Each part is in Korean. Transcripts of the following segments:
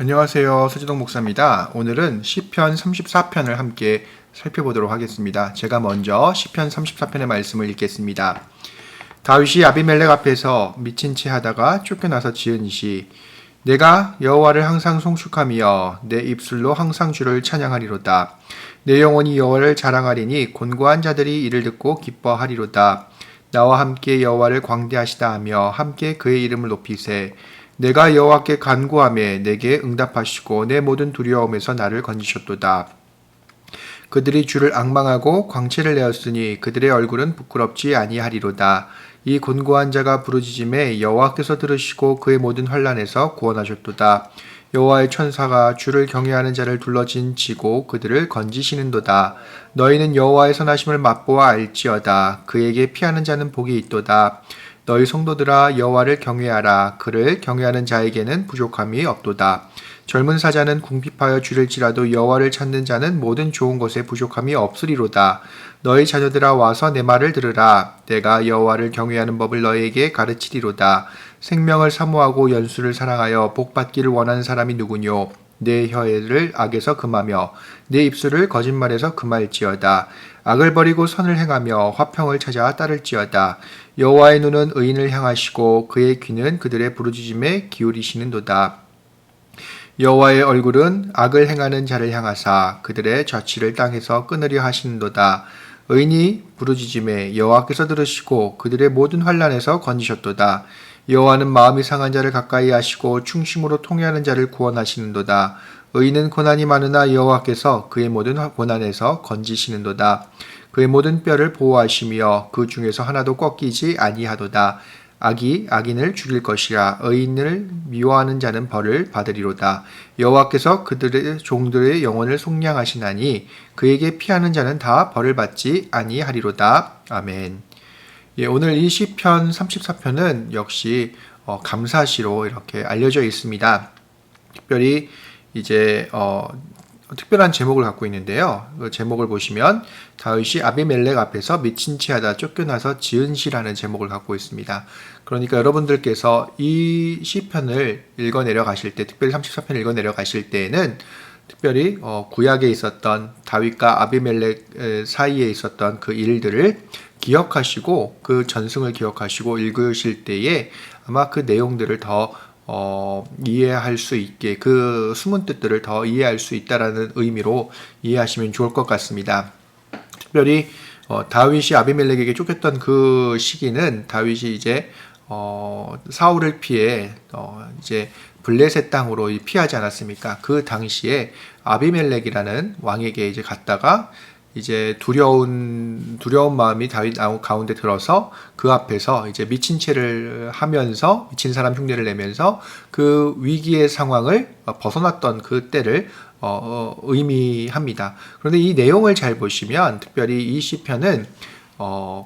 안녕하세요. 서지동 목사입니다. 오늘은 시편 34편을 함께 살펴보도록 하겠습니다. 제가 먼저 시편 34편의 말씀을 읽겠습니다. 다윗이 아비멜렉 앞에서 미친 채 하다가 쫓겨나서 지은 시, 내가 여호와를 항상 송축하며 내 입술로 항상 주를 찬양하리로다. 내 영혼이 여호와를 자랑하리니 곤고한 자들이 이를 듣고 기뻐하리로다. 나와 함께 여호와를 광대하시다 하며 함께 그의 이름을 높이세. 내가 여호와께 간구하며 내게 응답하시고 내 모든 두려움에서 나를 건지셨도다. 그들이 주를 앙망하고 광채를 내었으니 그들의 얼굴은 부끄럽지 아니하리로다. 이 곤고한 자가 부르짖음에 여호와께서 들으시고 그의 모든 환난에서 구원하셨도다. 여호와의 천사가 주를 경외하는 자를 둘러진지고 그들을 건지시는도다. 너희는 여호와의 선하심을 맛보아 알지어다. 그에게 피하는 자는 복이 있도다. 너희 성도들아 여호와를 경외하라. 그를 경외하는 자에게는 부족함이 없도다. 젊은 사자는 궁핍하여 줄일지라도 여호와를 찾는 자는 모든 좋은 것에 부족함이 없으리로다. 너희 자녀들아 와서 내 말을 들으라. 내가 여호와를 경외하는 법을 너희에게 가르치리로다. 생명을 사모하고 연수를 사랑하여 복받기를 원하는 사람이 누구뇨? 내 혀를 악에서 금하며 내 입술을 거짓말에서 금할지어다. 악을 버리고 선을 행하며 화평을 찾아 따를지어다. 여호와의 눈은 의인을 향하시고 그의 귀는 그들의 부르짖음에 기울이시는도다. 여호와의 얼굴은 악을 행하는 자를 향하사 그들의 좌치를 땅에서 끊으려 하시는도다. 의인이 부르짖음에 여호와께서 들으시고 그들의 모든 환난에서 건지셨도다. 여호와는 마음이 상한 자를 가까이 하시고 충심으로 통회하는 자를 구원하시는도다. 의인은 고난이 많으나 여호와께서 그의 모든 고난에서 건지시는도다. 그의 모든 뼈를 보호하시며 그 중에서 하나도 꺾이지 아니하도다. 악이 악인을 죽일 것이라. 의인을 미워하는 자는 벌을 받으리로다. 여호와께서 그들의 종들의 영혼을 속량하시나니 그에게 피하는 자는 다 벌을 받지 아니하리로다. 아멘. 오늘 이 시편 34편은 역시 감사시로 이렇게 알려져 있습니다. 특별히 이제 특별한 제목을 갖고 있는데요. 그 제목을 보시면 다윗이 아비멜렉 앞에서 미친 채 하다 쫓겨나서 지은 시라는 제목을 갖고 있습니다. 그러니까 여러분들께서 이 시편을 읽어내려 가실 때, 특별히 34편을 읽어내려 가실 때에는 특별히 구약에 있었던 다윗과 아비멜렉 사이에 있었던 그 일들을 기억하시고 그 전승을 기억하시고 읽으실 때에 아마 그 내용들을 더 이해할 수 있게, 그 숨은 뜻들을 더 이해할 수 있다라는 의미로 이해하시면 좋을 것 같습니다. 특별히 다윗이 아비멜렉에게 쫓겼던 그 시기는 다윗이 이제 사울을 피해 이제 블레셋 땅으로 피하지 않았습니까? 그 당시에 아비멜렉이라는 왕에게 이제 갔다가 이제 두려운 마음이 다윗 가운데 들어서 그 앞에서 이제 미친 채를 하면서 미친 사람 흉내를 내면서 그 위기의 상황을 벗어났던 그 때를 의미합니다. 그런데 이 내용을 잘 보시면 특별히 이 시편은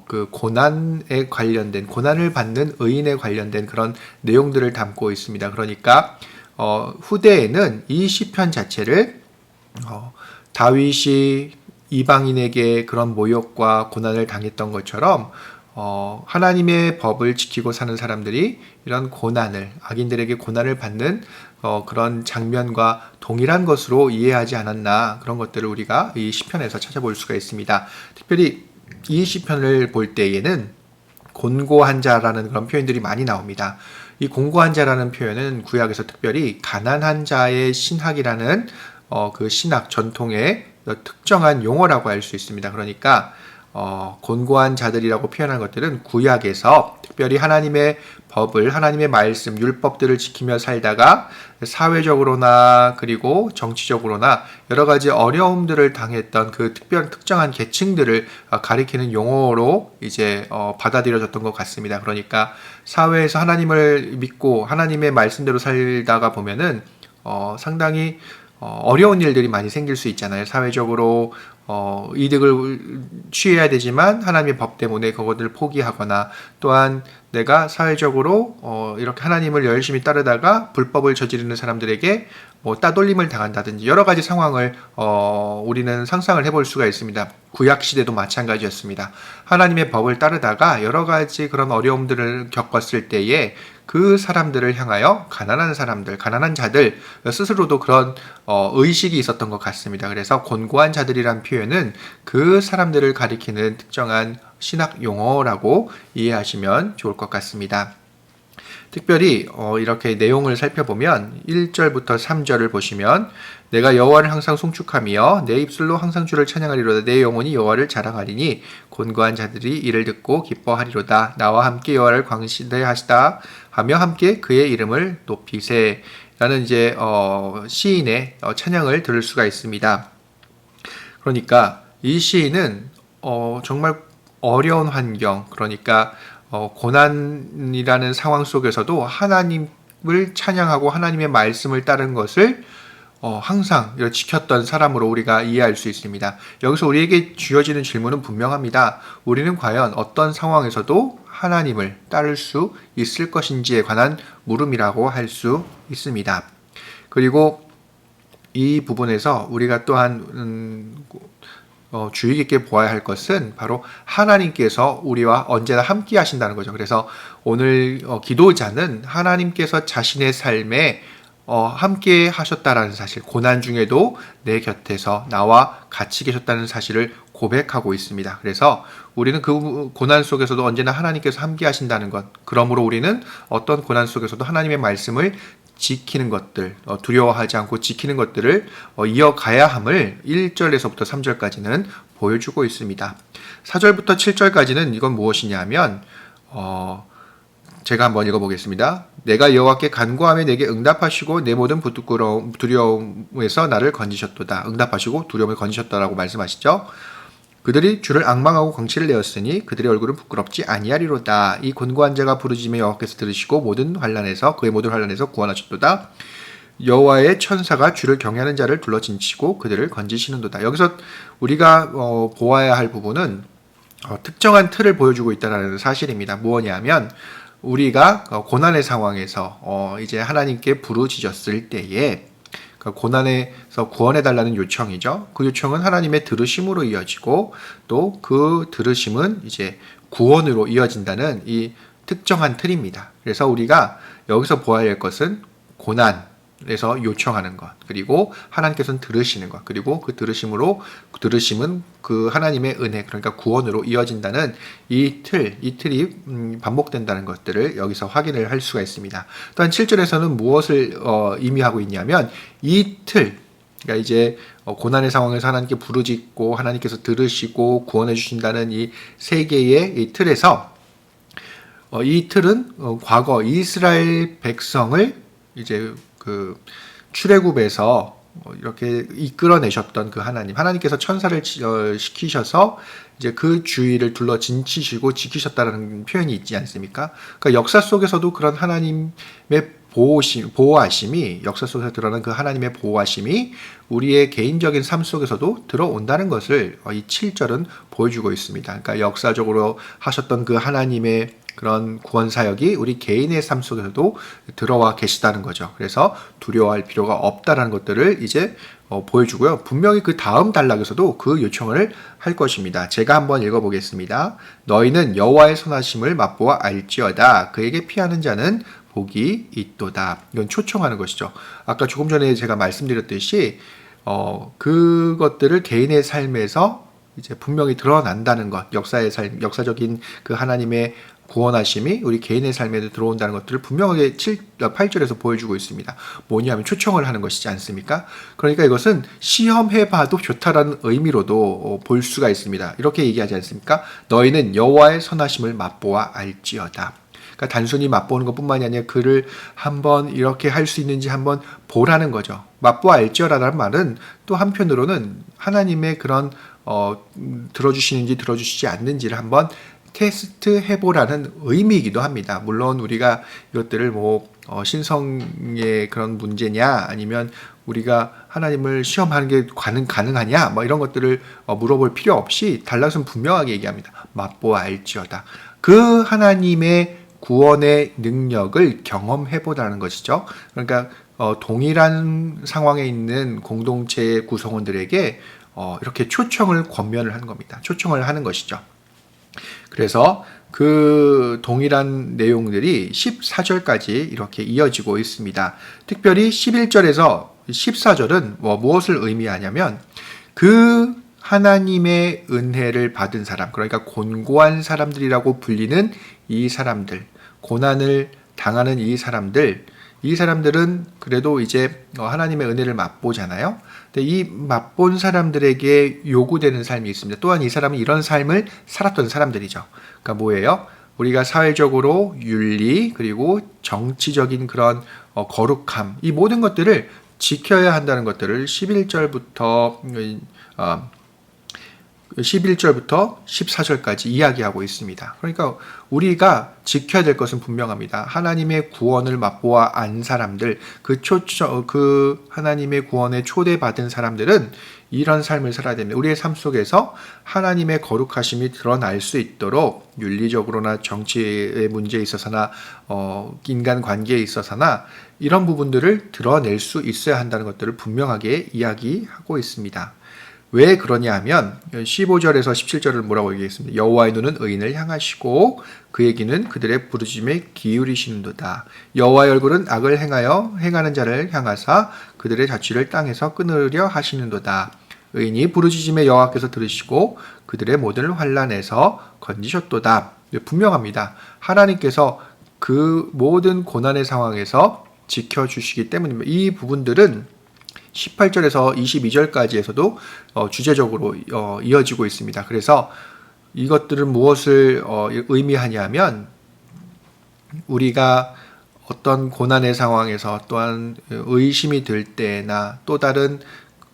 그 고난에 관련된, 고난을 받는 의인에 관련된 그런 내용들을 담고 있습니다. 그러니까 후대에는 이 시편 자체를 다윗이 이방인에게 그런 모욕과 고난을 당했던 것처럼 하나님의 법을 지키고 사는 사람들이 이런 고난을, 악인들에게 고난을 받는 그런 장면과 동일한 것으로 이해하지 않았나, 그런 것들을 우리가 이 시편에서 찾아볼 수가 있습니다. 특별히 이 시편을 볼 때에는 곤고한 자라는 그런 표현들이 많이 나옵니다. 이 곤고한 자라는 표현은 구약에서 특별히 가난한 자의 신학이라는 그 신학 전통의 특정한 용어라고 할 수 있습니다. 그러니까 곤고한 자들이라고 표현한 것들은 구약에서 특별히 하나님의 법을, 하나님의 말씀, 율법들을 지키며 살다가 사회적으로나 그리고 정치적으로나 여러 가지 어려움들을 당했던 그 특정한 계층들을 가리키는 용어로 이제 받아들여졌던 것 같습니다. 그러니까 사회에서 하나님을 믿고 하나님의 말씀대로 살다가 보면은 상당히 어려운 일들이 많이 생길 수 있잖아요. 사회적으로 이득을 취해야 되지만 하나님의 법 때문에 그것들을 포기하거나, 또한 내가 사회적으로 이렇게 하나님을 열심히 따르다가 불법을 저지르는 사람들에게 따돌림을 당한다든지 여러 가지 상황을 우리는 상상을 해볼 수가 있습니다. 구약 시대도 마찬가지였습니다. 하나님의 법을 따르다가 여러 가지 그런 어려움들을 겪었을 때에 그 사람들을 향하여 가난한 사람들, 가난한 자들 스스로도 그런 의식이 있었던 것 같습니다. 그래서 곤고한 자들이란 표현은 그 사람들을 가리키는 특정한 신학 용어라고 이해하시면 좋을 것 같습니다. 특별히 이렇게 내용을 살펴보면 1절부터 3절을 보시면 내가 여호와를 항상 송축하며 내 입술로 항상 주를 찬양하리로다. 내 영혼이 여호와를 자랑하리니 곤고한 자들이 이를 듣고 기뻐하리로다. 나와 함께 여호와를 광시대하시다 하며 함께 그의 이름을 높이세. 라는 이제 시인의 찬양을 들을 수가 있습니다. 그러니까 이 시인은 정말 어려운 환경, 그러니까 고난이라는 상황 속에서도 하나님을 찬양하고 하나님의 말씀을 따른 것을 항상 지켰던 사람으로 우리가 이해할 수 있습니다. 여기서 우리에게 주어지는 질문은 분명합니다. 우리는 과연 어떤 상황에서도 하나님을 따를 수 있을 것인지에 관한 물음이라고 할 수 있습니다. 그리고 이 부분에서 우리가 또한 주의 깊게 보아야 할 것은 바로 하나님께서 우리와 언제나 함께 하신다는 거죠. 그래서 오늘 기도자는 하나님께서 자신의 삶에 함께 하셨다라는 사실, 고난 중에도 내 곁에서 나와 같이 계셨다는 사실을 고백하고 있습니다. 그래서 우리는 그 고난 속에서도 언제나 하나님께서 함께 하신다는 것, 그러므로 우리는 어떤 고난 속에서도 하나님의 말씀을 지키는 것들, 두려워하지 않고 지키는 것들을 이어가야 함을 1절에서부터 3절까지는 보여주고 있습니다. 4절부터 7절까지는 이건 무엇이냐 하면 제가 한번 읽어보겠습니다. 내가 여호와께 간구하며 내게 응답하시고 내 모든 두려움에서 나를 건지셨도다. 응답하시고 두려움을 건지셨다라고 말씀하시죠. 그들이 주를 앙망하고 광채를 내었으니 그들의 얼굴은 부끄럽지 아니하리로다. 이 곤고한 자가 부르짖으며 여호와께서 들으시고 그의 모든 환난에서 구원하셨도다. 여호와의 천사가 주를 경외하는 자를 둘러 진치고 그들을 건지시는도다. 여기서 우리가 보아야 할 부분은 특정한 틀을 보여주고 있다는 사실입니다. 무엇이냐면 우리가 고난의 상황에서 이제 하나님께 부르짖었을 때에 고난에서 구원해달라는 요청이죠. 그 요청은 하나님의 들으심으로 이어지고 또 그 들으심은 이제 구원으로 이어진다는 이 특정한 틀입니다. 그래서 우리가 여기서 보아야 할 것은 고난에서 요청하는 것, 그리고 하나님께서는 들으시는 것, 그리고 그 들으심은 그 하나님의 은혜, 그러니까 구원으로 이어진다는 이 틀이 반복된다는 것들을 여기서 확인을 할 수가 있습니다. 또한 7절에서는 무엇을 의미하고 있냐면 이 틀, 그러니까 이제 고난의 상황에서 하나님께 부르짖고 하나님께서 들으시고 구원해 주신다는 이 세 개의 이 틀에서 이 틀은 과거 이스라엘 백성을 이제 그 출애굽에서 이렇게 이끌어내셨던 그 하나님께서 천사를 시키셔서 이제 그 주위를 둘러 진치시고 지키셨다는 표현이 있지 않습니까? 그러니까 역사 속에서도 그런 하나님의 보호하심이, 역사 속에서 드러나는 그 하나님의 보호하심이 우리의 개인적인 삶 속에서도 들어온다는 것을 이 7절은 보여주고 있습니다. 그러니까 역사적으로 하셨던 그 하나님의 그런 구원 사역이 우리 개인의 삶 속에서도 들어와 계시다는 거죠. 그래서 두려워할 필요가 없다라는 것들을 이제 보여주고요. 분명히 그 다음 단락에서도 그 요청을 할 것입니다. 제가 한번 읽어보겠습니다. 너희는 여호와의 선하심을 맛보아 알지어다. 그에게 피하는 자는 복이 있도다. 이건 초청하는 것이죠. 아까 조금 전에 제가 말씀드렸듯이 그것들을 개인의 삶에서 이제 분명히 드러난다는 것, 역사적인 그 하나님의 구원하심이 우리 개인의 삶에도 들어온다는 것들을 분명하게 8절에서 보여주고 있습니다. 뭐냐면 초청을 하는 것이지 않습니까? 그러니까 이것은 시험해봐도 좋다라는 의미로도 볼 수가 있습니다. 이렇게 얘기하지 않습니까? 너희는 여호와의 선하심을 맛보아 알지어다. 그러니까 단순히 맛보는 것뿐만이 아니라 그를 한번 이렇게 할 수 있는지 한번 보라는 거죠. 맛보아 알지어라는 말은 또 한편으로는 하나님의 그런 들어주시는지 들어주시지 않는지를 한번 테스트 해보라는 의미이기도 합니다. 물론 우리가 이것들을 신성의 그런 문제냐, 아니면 우리가 하나님을 시험하는 게 가능하냐, 이런 것들을 물어볼 필요 없이 단락은 분명하게 얘기합니다. 맛보아 알지어다. 그 하나님의 구원의 능력을 경험해보라는 것이죠. 그러니까 동일한 상황에 있는 공동체의 구성원들에게 이렇게 초청을 권면을 하는 겁니다. 초청을 하는 것이죠. 그래서 그 동일한 내용들이 14절까지 이렇게 이어지고 있습니다. 특별히 11절에서 14절은 무엇을 의미하냐면 그 하나님의 은혜를 받은 사람, 그러니까 곤고한 사람들이라고 불리는 이 사람들, 고난을 당하는 이 사람들은 그래도 이제 하나님의 은혜를 맛보잖아요. 근데 이 맛본 사람들에게 요구되는 삶이 있습니다. 또한 이 사람은 이런 삶을 살았던 사람들이죠. 그러니까 뭐예요? 우리가 사회적으로 윤리 그리고 정치적인 그런 거룩함, 이 모든 것들을 지켜야 한다는 것들을 11절부터 14절까지 이야기하고 있습니다. 그러니까 우리가 지켜야 될 것은 분명합니다. 하나님의 구원을 맛보아 안 사람들, 그 하나님의 구원에 초대받은 사람들은 이런 삶을 살아야 됩니다. 우리의 삶 속에서 하나님의 거룩하심이 드러날 수 있도록 윤리적으로나 정치의 문제에 있어서나 인간 관계에 있어서나 이런 부분들을 드러낼 수 있어야 한다는 것들을 분명하게 이야기하고 있습니다. 왜 그러냐 하면 15절에서 17절을 뭐라고 얘기했습니다. 여호와의 눈은 의인을 향하시고 그의 귀는 그들의 부르짖음에 기울이시는도다. 여호와의 얼굴은 악을 행하는 자를 향하사 그들의 자취를 땅에서 끊으려 하시는도다. 의인이 부르짖음에 여호와께서 들으시고 그들의 모든 환난에서 건지셨도다. 분명합니다. 하나님께서 그 모든 고난의 상황에서 지켜주시기 때문입니다. 이 부분들은 18절에서 22절까지에서도 주제적으로 이어지고 있습니다. 그래서 이것들은 무엇을 의미하냐면 우리가 어떤 고난의 상황에서 또한 의심이 들 때나 또 다른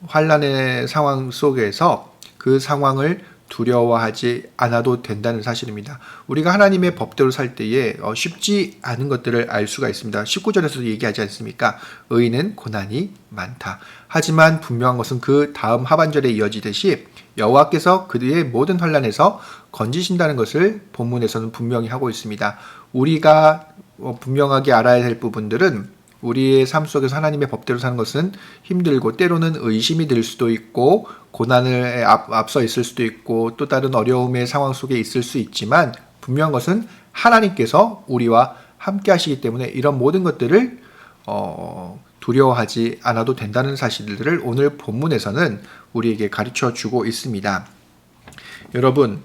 환난의 상황 속에서 그 상황을 두려워하지 않아도 된다는 사실입니다. 우리가 하나님의 법대로 살 때에 쉽지 않은 것들을 알 수가 있습니다. 19절에서도 얘기하지 않습니까? 의인은 고난이 많다. 하지만 분명한 것은 그 다음 하반절에 이어지듯이 여호와께서 그들의 모든 환난에서 건지신다는 것을 본문에서는 분명히 하고 있습니다. 우리가 분명하게 알아야 될 부분들은 우리의 삶 속에서 하나님의 법대로 사는 것은 힘들고 때로는 의심이 들 수도 있고 고난을 앞서 있을 수도 있고 또 다른 어려움의 상황 속에 있을 수 있지만 분명한 것은 하나님께서 우리와 함께 하시기 때문에 이런 모든 것들을 두려워하지 않아도 된다는 사실들을 오늘 본문에서는 우리에게 가르쳐 주고 있습니다. 여러분,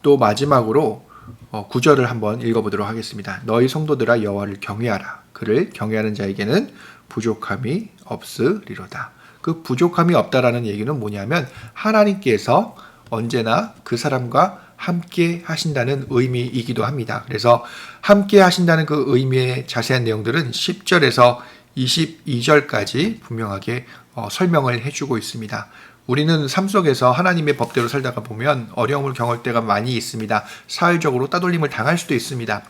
또 마지막으로 9절을 한번 읽어보도록 하겠습니다. 너희 성도들아 여호와를 경외하라. 그를 경외하는 자에게는 부족함이 없으리로다. 그 부족함이 없다라는 얘기는 뭐냐면 하나님께서 언제나 그 사람과 함께 하신다는 의미이기도 합니다. 그래서 함께 하신다는 그 의미의 자세한 내용들은 10절에서 22절까지 분명하게 설명을 해주고 있습니다. 우리는 삶 속에서 하나님의 법대로 살다가 보면 어려움을 겪을 때가 많이 있습니다. 사회적으로 따돌림을 당할 수도 있습니다.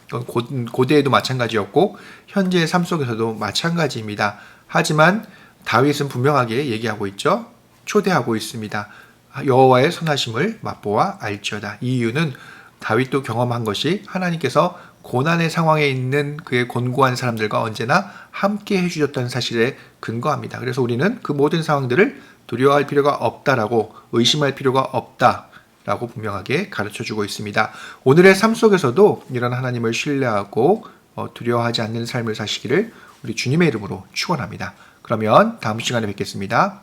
고대에도 마찬가지였고 현재의 삶 속에서도 마찬가지입니다. 하지만 다윗은 분명하게 얘기하고 있죠. 초대하고 있습니다. 여호와의 선하심을 맛보아 알지어다. 이 이유는 다윗도 경험한 것이 하나님께서 고난의 상황에 있는 그의 곤고한 사람들과 언제나 함께 해주셨다는 사실에 근거합니다. 그래서 우리는 그 모든 상황들을 두려워할 필요가 없다라고 의심할 필요가 없다라고 분명하게 가르쳐주고 있습니다. 오늘의 삶 속에서도 이런 하나님을 신뢰하고 두려워하지 않는 삶을 사시기를 우리 주님의 이름으로 축원합니다. 그러면 다음 시간에 뵙겠습니다.